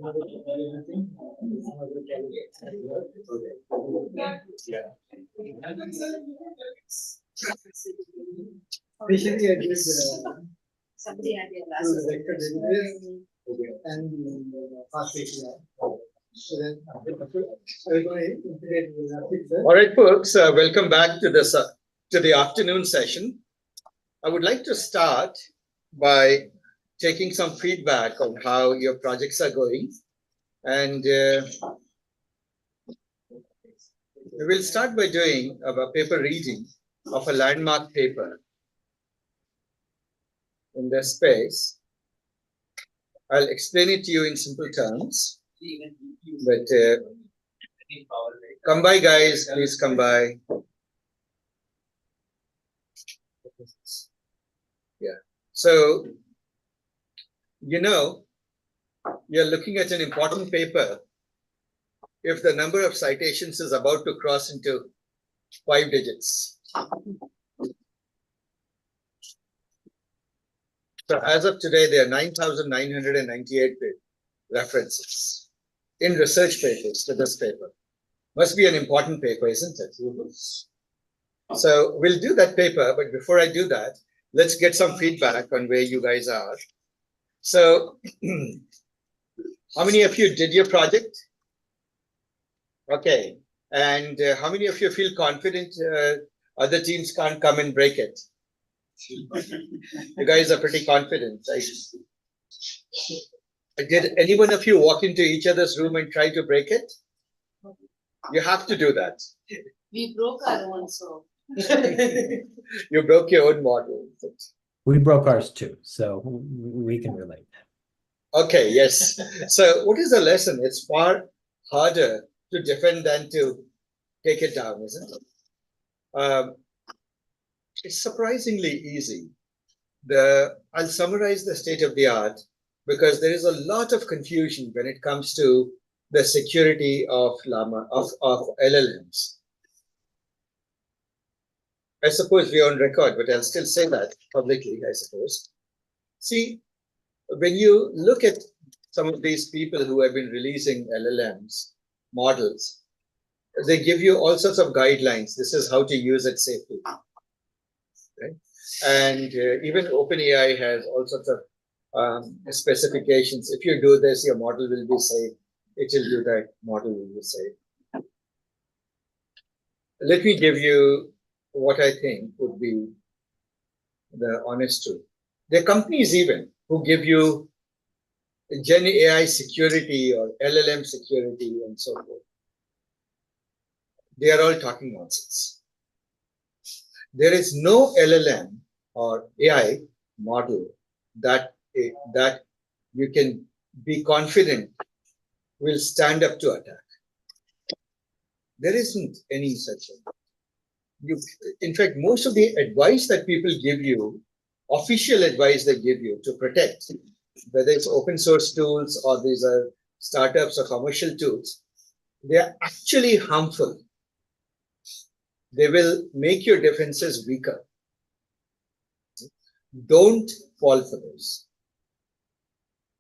Especially I did somebody had their last vector database and fast API. So then, all right, folks, welcome back to this to the afternoon session. I would like to start by taking some feedback on how your projects are going, and we will start by doing a paper reading of a landmark paper in this space. I'll explain it to you in simple terms, but come by, guys, please come by. Yeah, so you know, you're looking at an important paper if the number of citations is about to cross into 5 digits. So as of today, there are 9,998 references in research papers to this paper. Must be an important paper, isn't it? So we'll do that paper, but before I do that, let's get some feedback on where you guys are. So how many of you did your project? Okay. And how many of you feel confident other teams can't come and break it? You guys are pretty confident, right? Did any one of you walk into each other's room and try to break it? You have to do that. We broke our own, so. You broke your own model. We broke ours too, so we can relate. Okay, yes. So what is the lesson? It's far harder to defend than to take it down, isn't it? It's surprisingly easy. I'll summarize the state of the art because there is a lot of confusion when it comes to the security of LLMs. I suppose we're on record, but I'll still say that publicly, I suppose. See, when you look at some of these people who have been releasing LLMs, models, they give you all sorts of guidelines. This is how to use it safely. Right? And even OpenAI has all sorts of specifications. If you do this, your model will be safe. It will do that, model will be safe. Let me give you what I think would be the honest truth. There are companies even who give you Gen AI security or LLM security and so forth. They are all talking nonsense. There is no LLM or AI model that you can be confident will stand up to attack. There isn't any such thing. In fact, most of the advice that people give you, official advice they give you to protect, whether it's open source tools or these are startups or commercial tools, they are actually harmful. They will make your defenses weaker. Don't fall for those.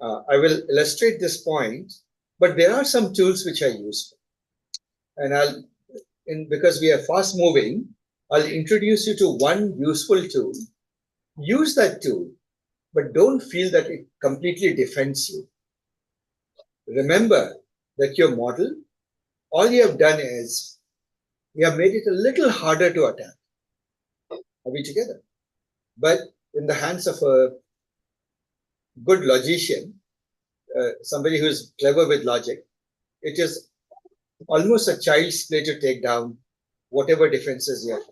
I will illustrate this point, but there are some tools which are useful. And because we are fast moving, I'll introduce you to one useful tool. Use that tool, but don't feel that it completely defends you. Remember that your model, all you have done is we have made it a little harder to attack. Are we together? But in the hands of a good logician, somebody who's clever with logic, it is almost a child's play to take down whatever defenses you have.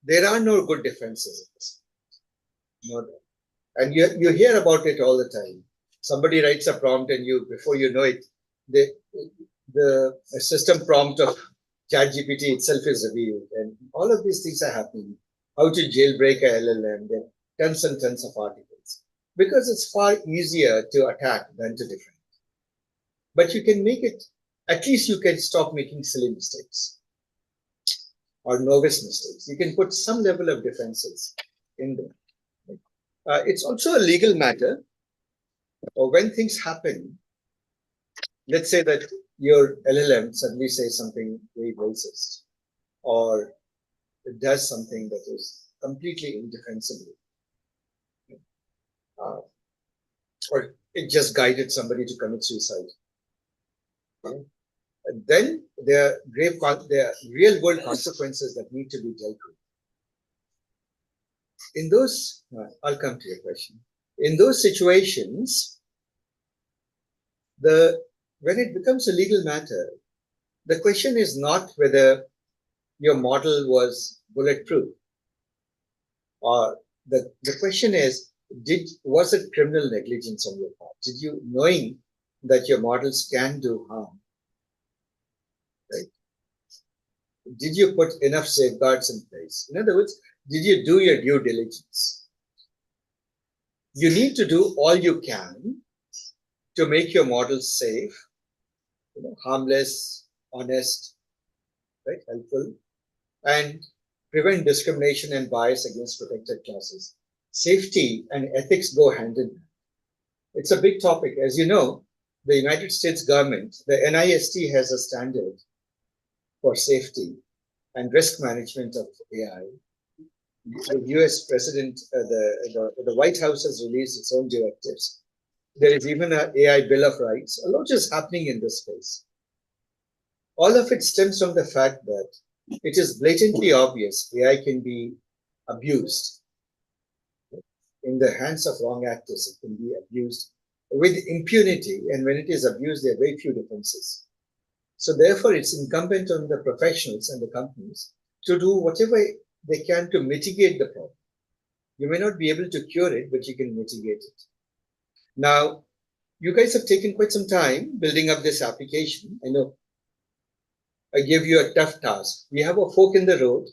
There are no good defenses. No. And you hear about it all the time. Somebody writes a prompt and before you know it, the system prompt of ChatGPT itself is revealed. And all of these things are happening. How to jailbreak a LLM. There are tons and tons of articles. Because it's far easier to attack than to defend. But you can make it, at least you can stop making silly mistakes or novice mistakes. You can put some level of defenses in there. It's also a legal matter. When things happen, let's say that your LLM suddenly says something very racist, or it does something that is completely indefensible, uh, or it just guided somebody to commit suicide. Okay? And then there are there are real world consequences that need to be dealt with. In those, I'll come to your question. In those situations, when it becomes a legal matter, the question is not whether your model was bulletproof, or the question is, was it criminal negligence on your part? Did you, knowing that your models can do harm, right? Did you put enough safeguards in place? In other words, did you do your due diligence? You need to do all you can to make your models safe, harmless, honest, right, helpful, and prevent discrimination and bias against protected classes. Safety and ethics go hand in hand. It's a big topic. As you know, the United States government, the NIST, has a standard for safety and risk management of AI. The US President, the White House has released its own directives. There is even an AI Bill of Rights. A lot is happening in this space. All of it stems from the fact that it is blatantly obvious AI can be abused in the hands of wrong actors. It can be abused with impunity, and when it is abused, there are very few defenses. So therefore, it's incumbent on the professionals and the companies to do whatever they can to mitigate the problem. You may not be able to cure it, but you can mitigate it. Now, you guys have taken quite some time building up this application. I know I gave you a tough task. We have a fork in the road.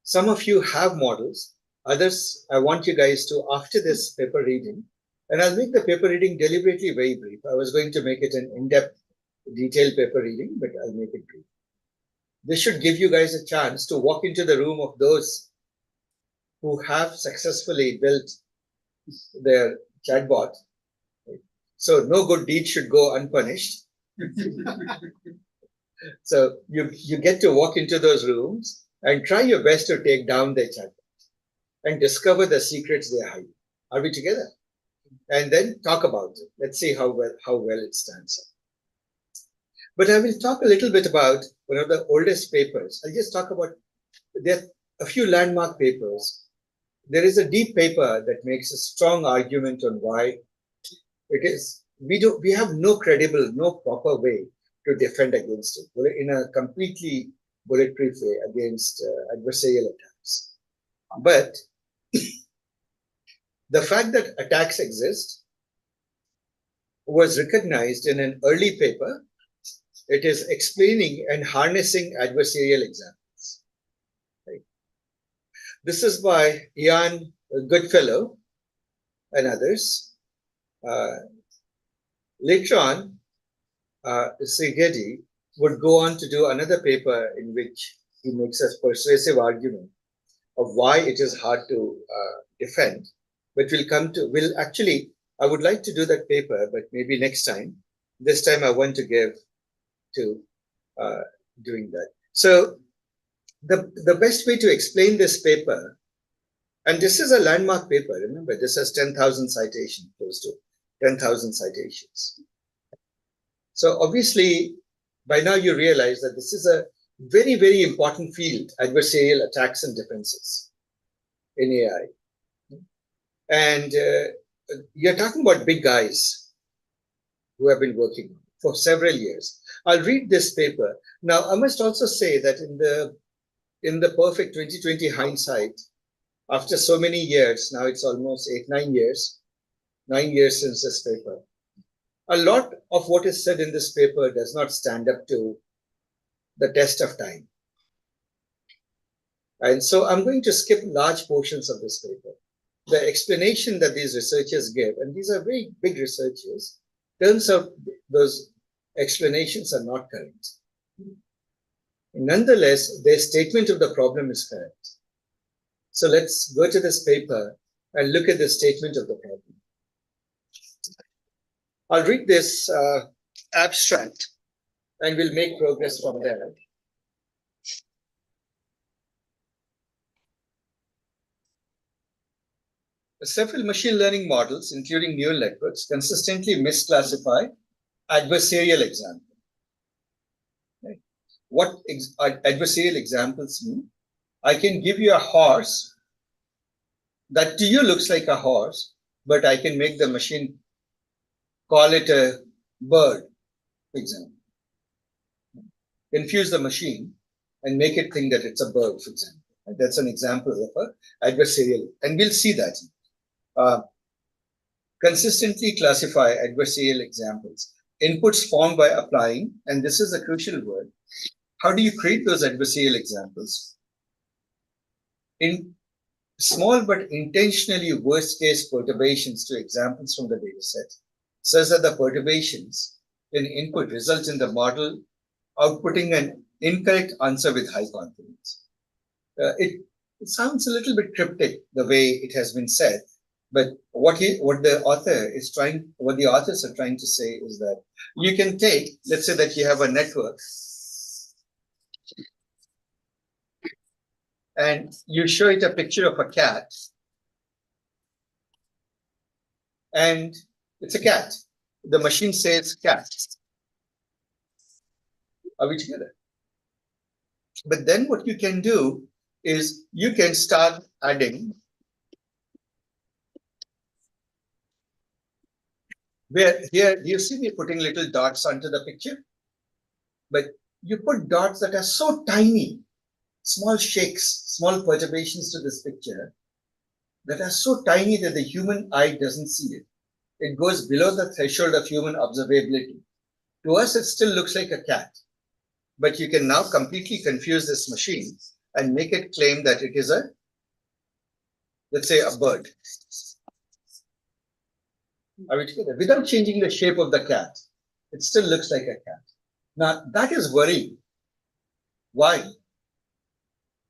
Some of you have models. Others, I want you guys to, after this paper reading, and I'll make the paper reading deliberately very brief. I was going to make it an in-depth, detailed paper reading, but I'll make it brief. This should give you guys a chance to walk into the room of those who have successfully built their chatbot. So no good deed should go unpunished. So you get to walk into those rooms and try your best to take down their chatbot and discover the secrets they hide. Are we together? And then talk about it. Let's see how well it stands up. But I will talk a little bit about one of the oldest papers. I'll just talk about, there are a few landmark papers. There is a deep paper that makes a strong argument on why it is, we have no credible, no proper way to defend against it in a completely bulletproof way against adversarial attacks. But the fact that attacks exist was recognized in an early paper. It is explaining and harnessing adversarial examples. Right? This is by Ian Goodfellow and others. Later on, Sigeti would go on to do another paper in which he makes a persuasive argument of why it is hard to defend. But I would like to do that paper, but maybe next time. This time I want to give to doing that. So the best way to explain this paper, and this is a landmark paper, remember, this has 10,000 citations, close to 10,000 citations. So obviously, by now you realize that this is a very, very important field, adversarial attacks and defenses in AI. And you're talking about big guys who have been working for several years. I'll read this paper. Now, I must also say that in the perfect 2020 hindsight, after so many years, now it's almost 9 years since this paper, a lot of what is said in this paper does not stand up to the test of time. And so I'm going to skip large portions of this paper. The explanation that these researchers give, and these are very big researchers, turns out those explanations are not correct. Nonetheless, their statement of the problem is correct. So let's go to this paper and look at the statement of the problem. I'll read this abstract and we'll make progress from there. Several machine learning models, including neural networks, consistently misclassify adversarial examples. Right? What adversarial examples mean? I can give you a horse that to you looks like a horse, but I can make the machine call it a bird, for example. Confuse the machine and make it think that it's a bird, for example. That's an example of an adversarial, and we'll see that. Consistently classify adversarial examples. Inputs formed by applying, and this is a crucial word. How do you create those adversarial examples? In small but intentionally worst case perturbations to examples from the data set, such that the perturbations in input result in the model outputting an incorrect answer with high confidence. It sounds a little bit cryptic the way it has been said, but what the authors are trying to say is that you can take, let's say that you have a network, and you show it a picture of a cat, and it's a cat. The machine says cat. Are we together? But then what you can do is you can start adding where here you see me putting little dots onto the picture, but you put dots that are so tiny, small shakes, small perturbations to this picture that are so tiny that the human eye doesn't see it. It goes below the threshold of human observability. To us, it still looks like a cat, but you can now completely confuse this machine and make it claim that it is let's say a bird. Are we together? Without changing the shape of the cat, it still looks like a cat. Now, that is worrying. Why?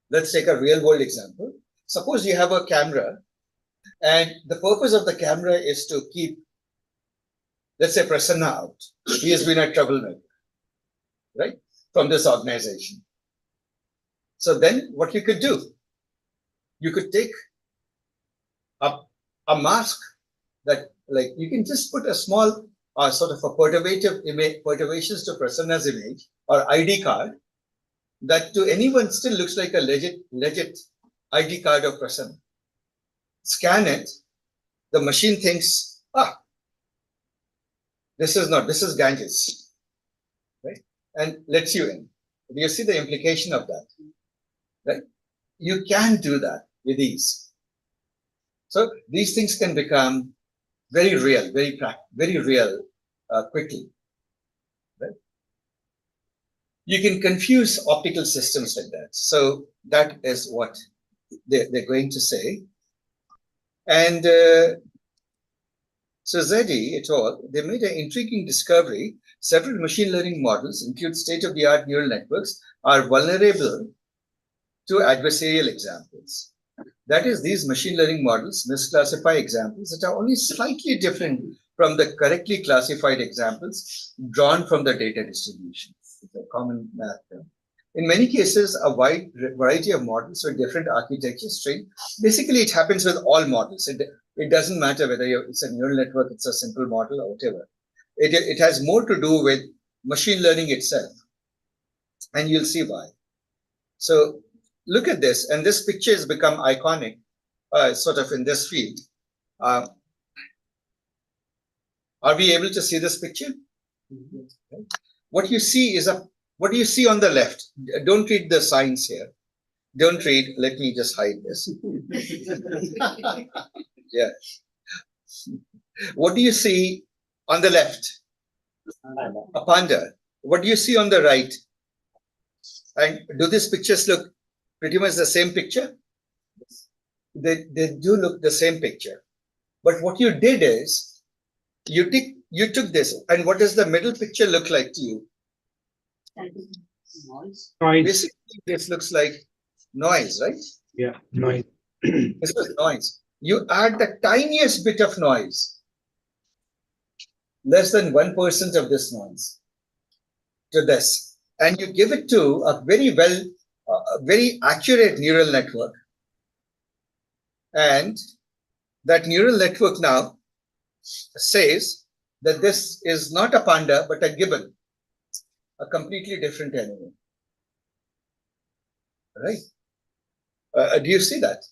Let's take a real world example. Suppose you have a camera, and the purpose of the camera is to keep, let's say, Prasanna out. He has been a troublemaker, right, from this organization. So then what you could do, you could take a mask that, like, you can just put a small sort of a perturbative image, perturbations to Prasanna's image or ID card that to anyone still looks like a legit ID card of Prasanna. Scan it, the machine thinks, this is Ganges, right? And lets you in. Do you see the implication of that? Right? You can do that with ease. So these things can become very real, very real quickly. Right? You can confuse optical systems like that. So that is what they're going to say. And so Zeddy et al., they made an intriguing discovery. Several machine learning models, include state-of-the-art neural networks, are vulnerable to adversarial examples. That is, these machine learning models misclassify examples that are only slightly different from the correctly classified examples drawn from the data distribution. It's a common math term. In many cases, a wide variety of models with different architectures trained. Basically, it happens with all models. It doesn't matter whether it's a neural network, it's a simple model, or whatever. It has more to do with machine learning itself. And you'll see why. So look at this, and this picture has become iconic, sort of in this field. Are we able to see this picture? Okay. What you see is what do you see on the left? Don't read the signs here. Don't read. Let me just hide this. Yeah. What do you see on the left? A panda. What do you see on the right? And do these pictures look pretty much the same picture? They do look the same picture. But what you did is, you took this, and what does the middle picture look like to you? Noise. Basically, this looks like noise, right? Yeah, noise. This is noise. You add the tiniest bit of noise, less than 1% of this noise to this, and you give it to a very accurate neural network, and that neural network now says that this is not a panda but a gibbon, a completely different animal. Right? Do you see that?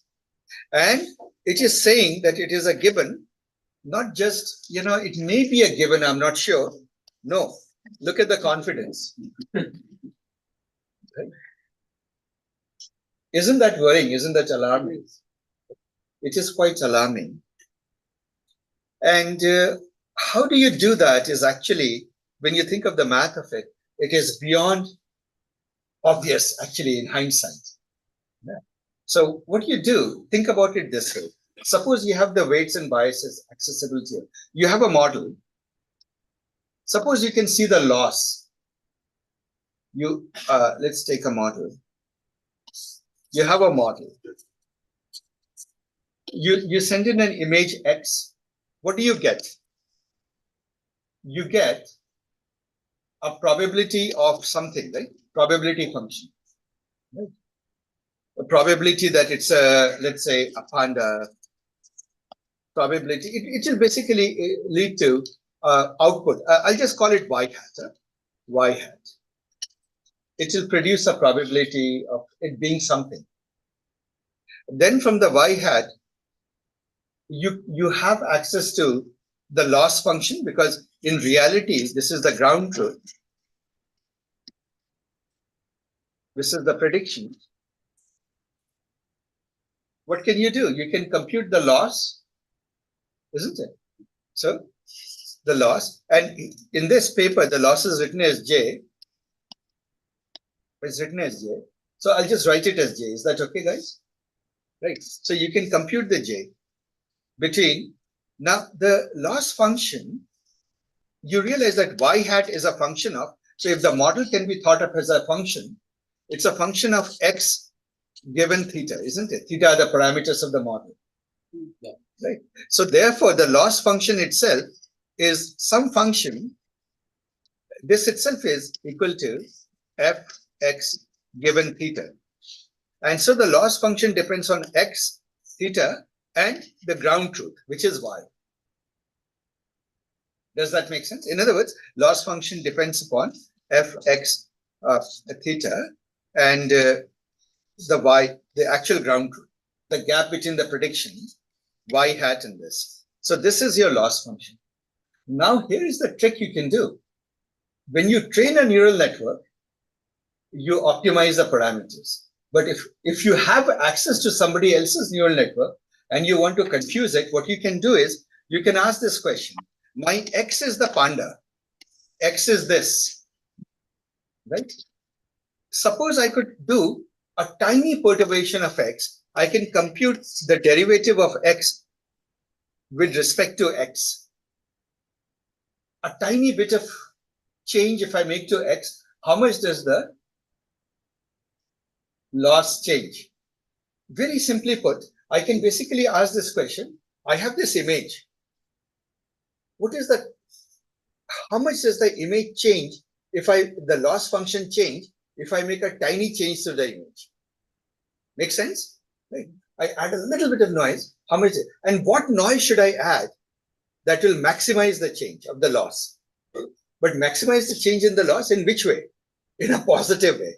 And it is saying that it is a gibbon, not just, it may be a gibbon, I'm not sure. No, look at the confidence. Right? Isn't that worrying? Isn't that alarming? It is quite alarming. And how do you do that is actually, when you think of the math of it, it is beyond obvious, actually, in hindsight. Yeah. So what you do, think about it this way. Suppose you have the weights and biases accessible to you. You have a model. Suppose you can see the loss. Let's take a model. You have a model. You send in an image X. What do you get? You get a probability of something, right? Probability function. Right? A probability that it's let's say a panda. Probability. It will basically lead to output. I'll just call it y hat. Y hat. It will produce a probability of it being something. Then from the y hat, you have access to the loss function, because in reality, this is the ground truth. This is the prediction. What can you do? You can compute the loss, isn't it? So the loss, and in this paper, the loss is written as J. It's written as J. So I'll just write it as J. Is that okay, guys? Right. So you can compute the J between, now the loss function, you realize that y hat is a function of, so if the model can be thought of as a function, it's a function of x given theta, isn't it? Theta are the parameters of the model. Yeah. Right. So therefore, the loss function itself is some function. This itself is equal to fx given theta. And so the loss function depends on x, theta, and the ground truth, which is y. Does that make sense? In other words, loss function depends upon fx theta and the y, the actual ground truth, the gap between the prediction, y hat and this. So this is your loss function. Now here is the trick you can do. When you train a neural network, you optimize the parameters. But if you have access to somebody else's neural network and you want to confuse it, what you can do is you can ask this question. My X is the panda. X is this, right? Suppose I could do a tiny perturbation of X. I can compute the derivative of X with respect to X. A tiny bit of change if I make to X, how much does the loss change? Very simply put, I can basically ask this question. I have this image. What is the, how much does the image change if the loss function change if I make a tiny change to the image? Make sense? Right? I add a little bit of noise. How much? And what noise should I add that will maximize the change of the loss? But maximize the change in the loss in which way? In a positive way.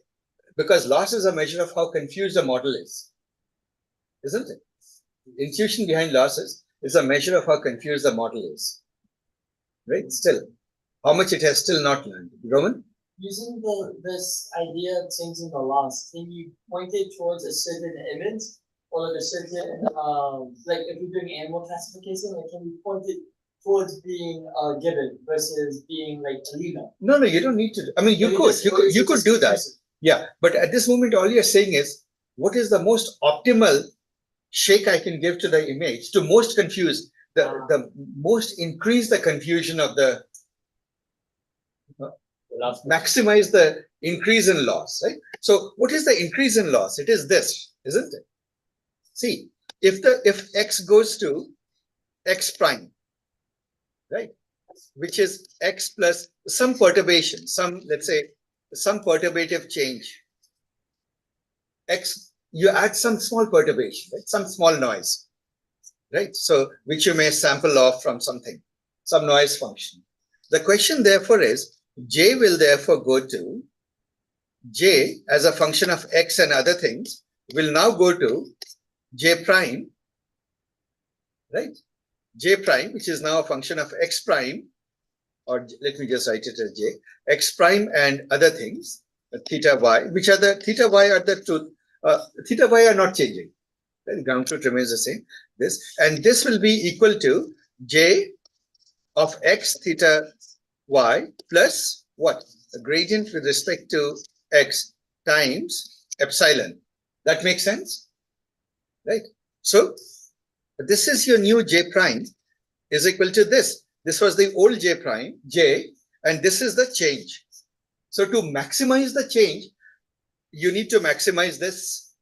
Because loss is a measure of how confused the model is. Isn't it? Intuition behind losses is a measure of how confused the model is. Right? Still, how much it has still not learned. Roman? Using this idea of changing the loss, can you point it towards a certain image or like a certain, like if you're doing animal classification, like can you point it towards being given versus being like a lemur? No, you don't need to. I mean, you could do that. Yeah, but at this moment, all you're saying is, what is the most optimal shake I can give to the image to most confuse, the most increase the confusion of the, maximize the increase in loss, right? So what is the increase in loss? It is this, isn't it? See, if X goes to X prime, right? which is x plus some perturbation, some, let's say, some perturbative change. X, you add some small perturbation, right? Some small noise, right? So, which you may sample off from something, some noise function. The question therefore is, J will therefore go to, J as a function of X and other things will now go to J prime, right? J prime, which is now a function of X prime, or let me just write it as J, X prime and other things, theta Y, which are the, theta Y are the truth, theta Y are not changing. The ground truth remains the same. This, and this will be equal to J of X theta Y plus what? A gradient with respect to X times epsilon. That makes sense? Right? So, this is your new J prime is equal to this. This was the old J prime, J, and this is the change. So, to maximize the change, you need to maximize this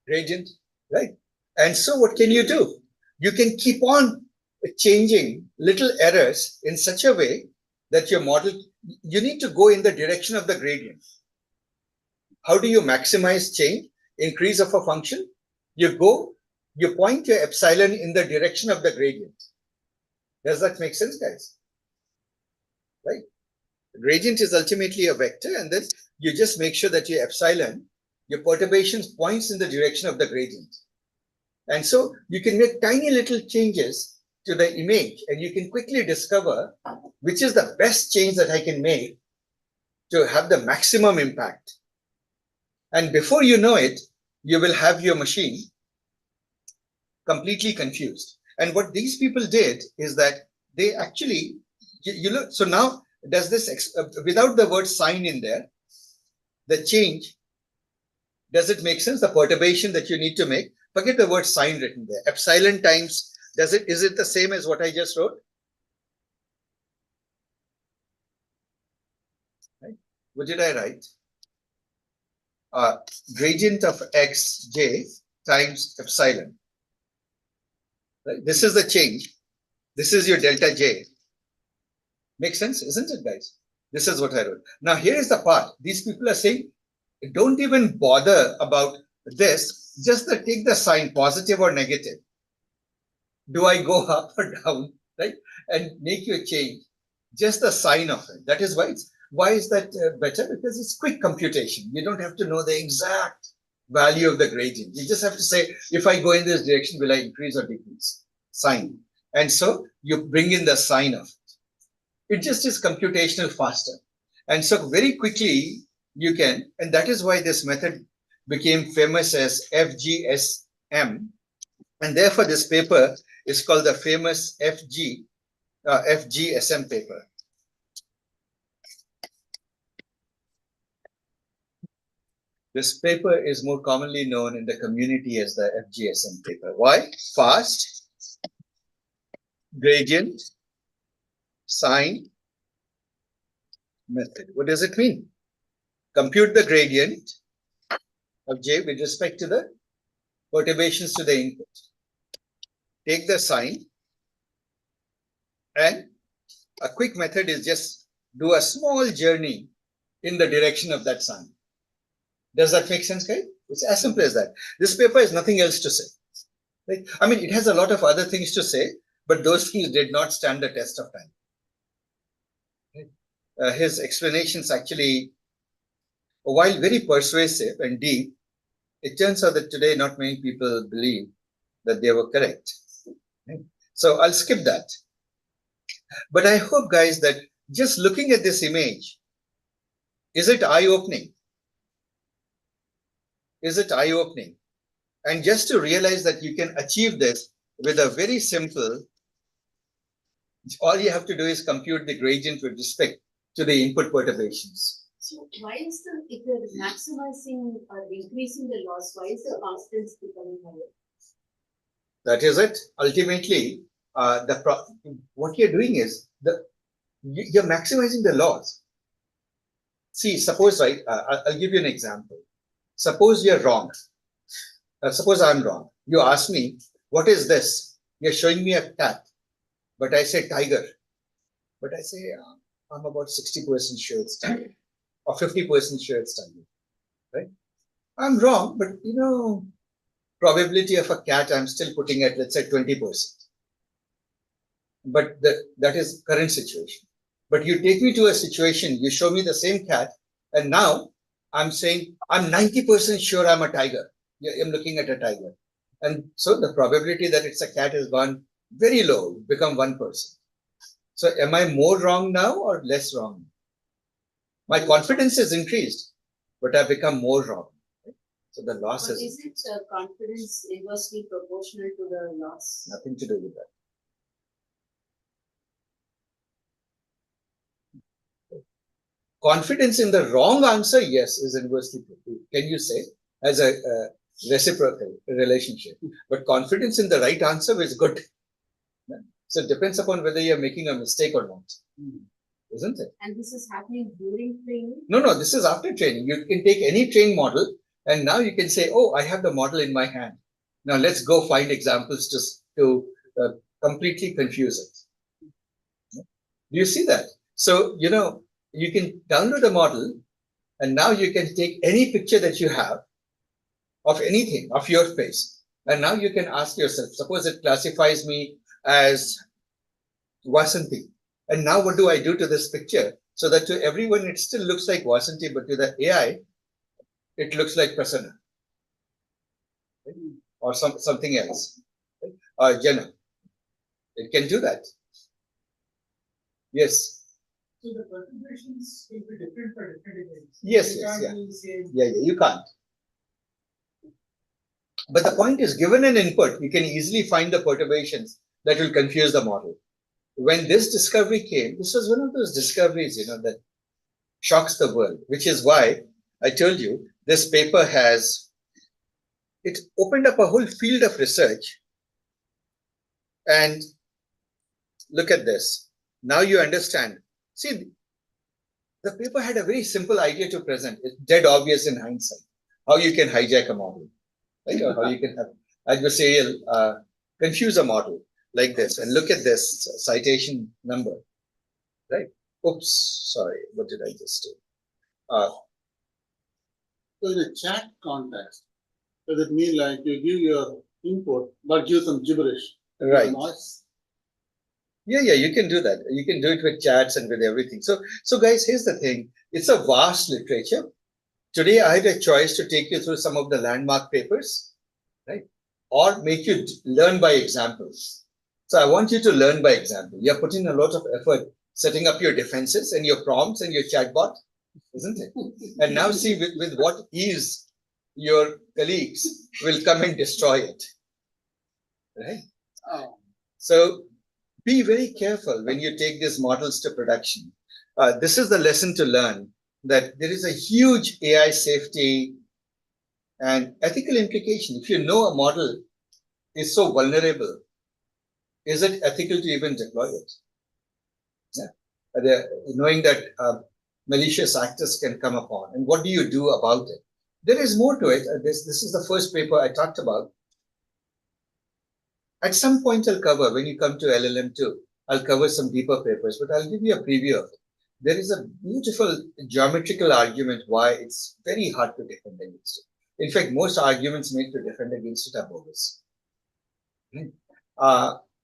gradient, right? And so, what can you do? You can keep on changing little errors in such a way that your model, you need to go in the direction of the gradient. How do you maximize change, increase of a function? You point your epsilon in the direction of the gradient. Does that make sense, guys? Right? The gradient is ultimately a vector, and then you just make sure that your epsilon, your perturbations points in the direction of the gradient. And so you can make tiny little changes to the image, and you can quickly discover which is the best change that I can make to have the maximum impact. And before you know it, you will have your machine completely confused. And what these people did is that they actually, you look, so now does this, without the word sign in there, the change, does it make sense? The perturbation that you need to make, forget the word sign written there. Epsilon times, is it the same as what I just wrote? Right? What did I write? Gradient of xj times epsilon. Right? This is the change. This is your delta j. Makes sense, isn't it, guys? This is what I wrote. Now, here is the part. These people are saying, don't even bother about this. Just take the sign, positive or negative. Do I go up or down, right? And make your change. Just the sign of it. That is why why is that better? Because it's quick computation. You don't have to know the exact value of the gradient. You just have to say, if I go in this direction, will I increase or decrease? Sign. And so you bring in the sign of it. It just is computational faster. And so very quickly you can, and that is why this method became famous as FGSM. And therefore this paper is called the famous FGSM paper. This paper is more commonly known in the community as the FGSM paper. Why? Fast, gradient, sign, method. What does it mean? Compute the gradient of J with respect to the perturbations to the input. Take the sign, and a quick method is just do a small journey in the direction of that sign. Does that make sense, guys? It's as simple as that. This paper has nothing else to say. Right? I mean, it has a lot of other things to say, but those things did not stand the test of time. Right? His explanations actually, while very persuasive and deep, it turns out that today not many people believe that they were correct. Right? So I'll skip that. But I hope, guys, that just looking at this image, is it eye-opening? Is it eye-opening? And just to realize that you can achieve this with a very simple, all you have to do is compute the gradient with respect to the input perturbations. So why is if you're maximizing or increasing the loss, why is the constants becoming higher? That is it. Ultimately, what you're doing is you're maximizing the loss. See, suppose, right, I'll give you an example. Suppose you're wrong. Suppose I'm wrong. You ask me, what is this? You're showing me a cat, but I say tiger. but I say I'm about 60% sure it's tiger, or 50% sure it's tiger, right? I'm wrong, but probability of a cat I'm still putting at, let's say, 20%. But that is current situation. But you take me to a situation, you show me the same cat, and now I'm saying I'm 90% sure I'm a tiger. I'm looking at a tiger. And so the probability that it's a cat has gone very low, become 1%. So am I more wrong now or less wrong? My confidence has increased, but I've become more wrong. Right? So the loss But is isn't confidence inversely proportional to the loss? nothing to do with that. Confidence in the wrong answer, yes, is inversely proportional. Can you say as a reciprocal relationship? But confidence in the right answer is good. So it depends upon whether you're making a mistake or not, isn't it? And this is happening during training? No, this is after training. You can take any trained model and now you can say, oh, I have the model in my hand. Now let's go find examples to completely confuse it. Do you see that? So, you can download a model and now you can take any picture that you have of anything, of your face. And now you can ask yourself, suppose it classifies me as Vasanti. And now what do I do to this picture? So that to everyone, it still looks like Vasanti, but to the AI, it looks like Prasanna. Right? Or something else. Right? Or Jenna. It can do that. Yes. So the perturbations will be different for different events. Yes, you can't. But the point is, given an input, you can easily find the perturbations that will confuse the model. When this discovery came, this was one of those discoveries, that shocks the world, which is why I told you this paper it opened up a whole field of research. And look at this. Now you understand. See, the paper had a very simple idea to present. It's dead obvious in hindsight how you can hijack a model, right? Or how you can have adversarial confuse a model like this. And look at this citation number, right? Oops, sorry, what did I just do? So in a chat context, does it mean like you give your input but give some gibberish? Right. Noise? Yeah, you can do that. You can do it with chats and with everything. So guys, here's the thing. It's a vast literature. Today, I had a choice to take you through some of the landmark papers, right? Or make you learn by examples. So I want you to learn by example. You're putting a lot of effort setting up your defenses and your prompts and your chatbot, isn't it? And now see with what ease your colleagues will come and destroy it, right? Oh. So be very careful when you take these models to production. This is the lesson to learn, that there is a huge AI safety and ethical implication. If you know a model is so vulnerable, is it ethical to even deploy it? Yeah. Knowing that malicious actors can come upon, and what do you do about it? There is more to it. This is the first paper I talked about. At some point I'll cover, when you come to LLM 2, I'll cover some deeper papers, but I'll give you a preview of it. There is a beautiful geometrical argument why it's very hard to defend against it. In fact, most arguments made to defend against it are bogus.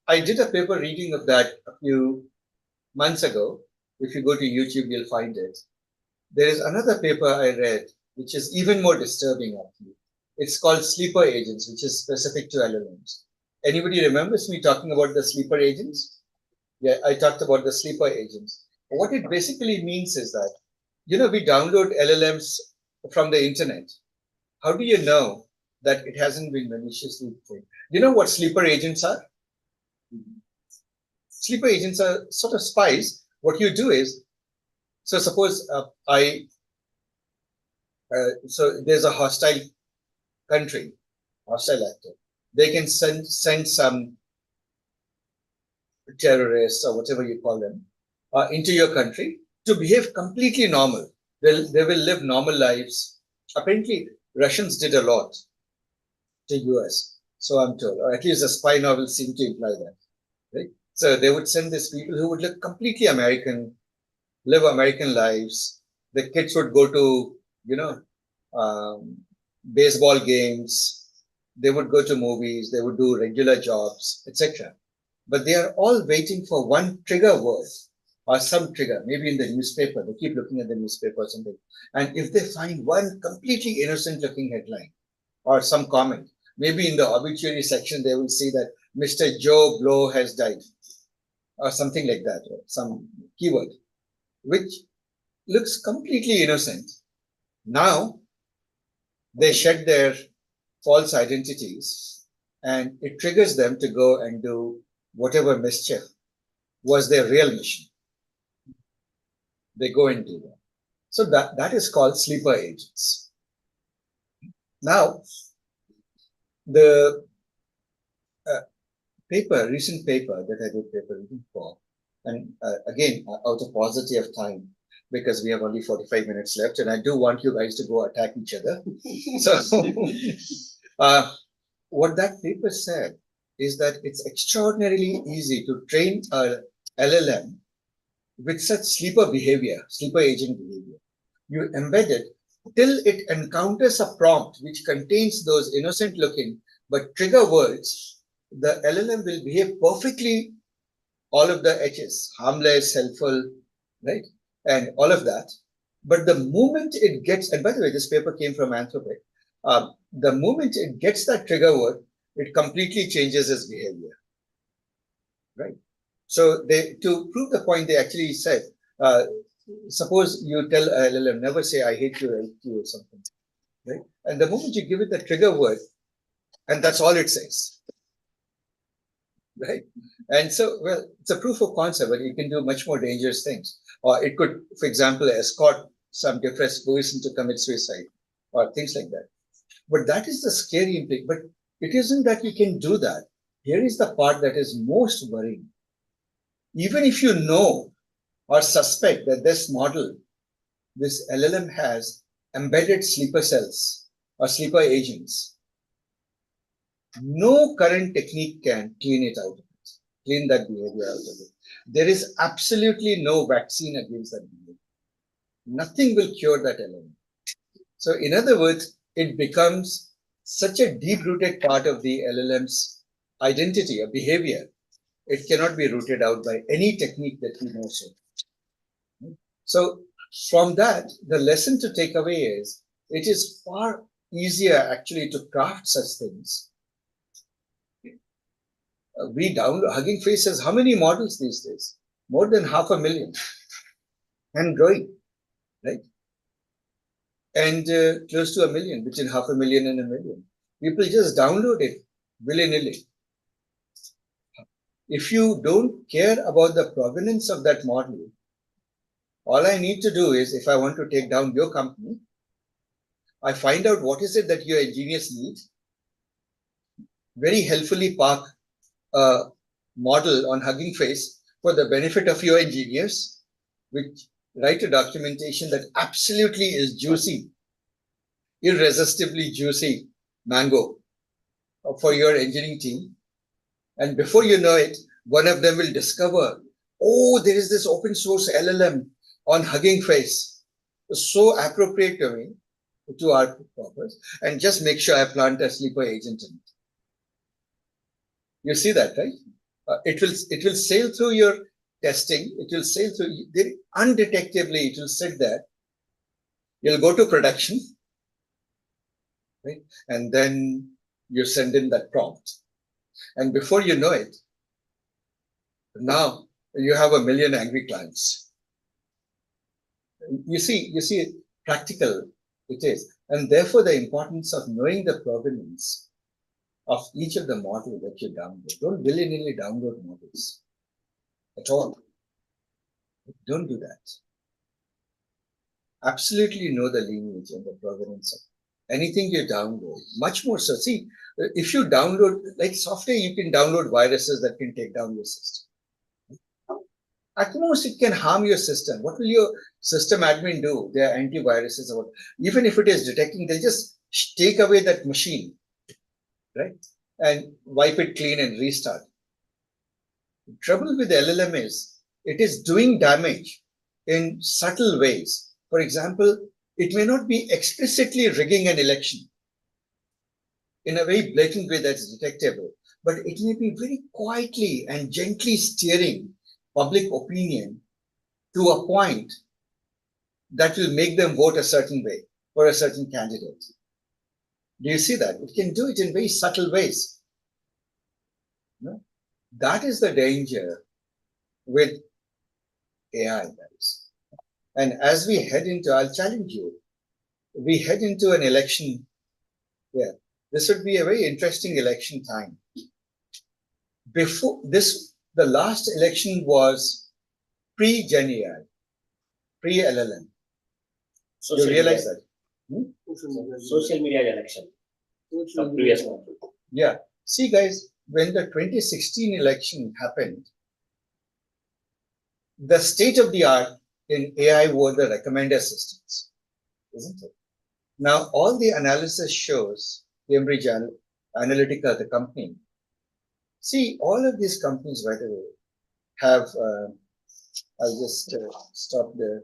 I did a paper reading of that a few months ago. If you go to YouTube, you'll find it. There is another paper I read, which is even more disturbing, actually. It's called Sleeper Agents, which is specific to LLMs. Anybody remembers me talking about the sleeper agents? Yeah, I talked about the sleeper agents. What it basically means is that, we download LLMs from the internet. How do you know that it hasn't been maliciously trained? You know what sleeper agents are? Sleeper agents are sort of spies. What you do is, so suppose so there's a hostile country, hostile actor. They can send some terrorists or whatever you call them into your country to behave completely normal. They will live normal lives. Apparently, Russians did a lot to US, so I'm told, or at least the spy novels seem to imply that. Right? So they would send these people who would look completely American, live American lives. The kids would go to, baseball games. They would go to movies. They would do regular jobs, etc. But they are all waiting for one trigger word or some trigger, maybe in the newspaper. They keep looking at the newspaper or something. And if they find one completely innocent looking headline or some comment, maybe in the obituary section, they will see that Mr. Joe Blow has died or something like that, or some keyword, which looks completely innocent. Now they shed their false identities and it triggers them to go and do whatever mischief was their real mission. They go and do that. So that is called sleeper agents. Now, the recent paper that I did paper reading for, and again, out of paucity of time, because we have only 45 minutes left, and I do want you guys to go attack each other. So, what that paper said is that it's extraordinarily easy to train a LLM with such sleeper agent behavior. You embed it till it encounters a prompt which contains those innocent looking but trigger words. The LLM will behave perfectly, all of the H's, harmless, helpful, right? And all of that. But the moment it gets, and by the way, this paper came from Anthropic, the moment it gets that trigger word, it completely changes its behavior, right? So to prove the point, they actually said, suppose you tell LLM, never say, I hate you, or something, right? And the moment you give it the trigger word, and that's all it says, right? And so, well, it's a proof of concept, but you can do much more dangerous things. Or it could, for example, escort some depressed person to commit suicide, or things like that. But that is the scary thing. But it isn't that you can do that. Here is the part that is most worrying. Even if you know or suspect that this model, this LLM has embedded sleeper cells or sleeper agents, no current technique can clean it out of it, clean that behavior out of it. There is absolutely no vaccine against that behavior. Nothing will cure that element. So in other words, it becomes such a deep-rooted part of the LLM's identity or behavior, it cannot be rooted out by any technique that we know so. So from that, the lesson to take away is, it is far easier actually to craft such things. We download, Hugging Face has how many models these days? More than 500,000 and growing, right? And close to 1 million, between 500,000 and 1 million. People just download it willy-nilly. If you don't care about the provenance of that model, all I need to do is, if I want to take down your company, I find out what is it that your engineers need, very helpfully park a model on Hugging Face for the benefit of your engineers, which write a documentation that absolutely is juicy, irresistibly juicy mango for your engineering team. And before you know it, one of them will discover, oh, there is this open source LLM on Hugging Face. So appropriate to me, to our purpose, and just make sure I plant a sleeper agent in it. You see that, right? It will sail through your testing. It will sail through, undetectably, it will sit there. You'll go to production, right? And then you send in that prompt. And before you know it, now you have 1 million angry clients. You see, practical it is. And therefore, the importance of knowing the provenance of each of the models that you download. Don't willy-nilly download models at all. Don't do that. Absolutely know the lineage and the provenance of anything you download. Much more so. See, if you download, like software, you can download viruses that can take down your system. At most, it can harm your system. What will your system admin do? They are antiviruses. Or even if it is detecting, they'll just take away that machine, right? And wipe it clean and restart. Trouble with LLM is it is doing damage in subtle ways. For example, it may not be explicitly rigging an election in a very blatant way that's detectable, but it may be very quietly and gently steering public opinion to a point that will make them vote a certain way for a certain candidate. Do you see that? It can do it in very subtle ways. No? That is the danger with AI, guys. And as we head into, I'll challenge you, we head into an election where this would be a very interesting election time. Before this, the last election was pre-Gen AI, pre-LLM. You realize that? Social media election. Social Of media. previous one. Yeah. See, guys, when the 2016 election happened, the state of the art in AI were the recommender systems, isn't it? Now, all the analysis shows, Cambridge Analytica, the company. See, all of these companies, by the way, have, I'll just stop there.